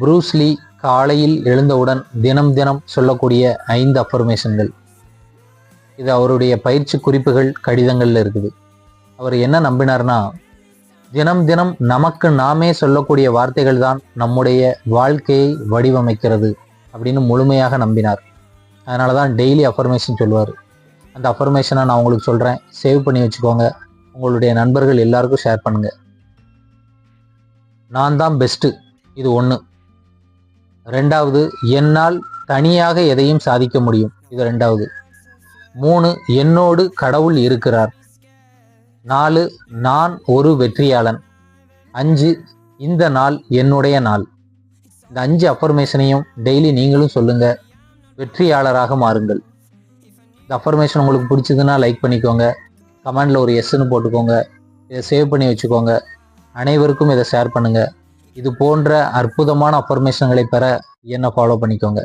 Bruce Lee காலையில் எழுந்தவுடன் தினம் தினம் சொல்லக்கூடிய 5 அஃபர்மேஷன்கள். இது அவருடைய பயிற்சி குறிப்புகள் கடிதங்கள்ல இருக்குது. அவர் என்ன நம்பினார்னா, தினம் தினம் நமக்கு நாமே சொல்லக்கூடிய வார்த்தைகள் தான் நம்முடைய வாழ்க்கையை வடிவமைக்கிறது அப்படின்னு முழுமையாக நம்பினார். அதனால தான் டெய்லி அஃபர்மேஷன் சொல்லுவார். அந்த அஃபர்மேஷனை நான் உங்களுக்கு சொல்கிறேன், சேவ் பண்ணி வச்சுக்கோங்க. உங்களுடைய நண்பர்கள் எல்லாருக்கும் ஷேர் பண்ணுங்க. நான் தான் பெஸ்ட்டு, இது 1. 2வது, என்னால் தனியாக எதையும் சாதிக்க முடியும், இது 2வது. 3, என்னோடு கடவுள் இருக்கிறார். 4, நான் ஒரு வெற்றியாளன். 5, இந்த நாள் என்னுடைய நாள். இந்த 5 அஃபர்மேஷனையும் டெய்லி நீங்களும் சொல்லுங்க. வெற்றியாளராக மாறுங்கள். இந்த அஃபர்மேஷன் உங்களுக்கு பிடிச்சதுன்னா லைக் பண்ணிக்கோங்க. கமெண்டில் ஒரு எஸ்ன்னு போட்டுக்கோங்க. இதை சேவ் பண்ணி வச்சுக்கோங்க. அனைவருக்கும் இதை ஷேர் பண்ணுங்க. இது போன்ற அற்புதமான அஃபர்மேஷன்களை பெற என்னை ஃபாலோ பண்ணிக்கோங்க.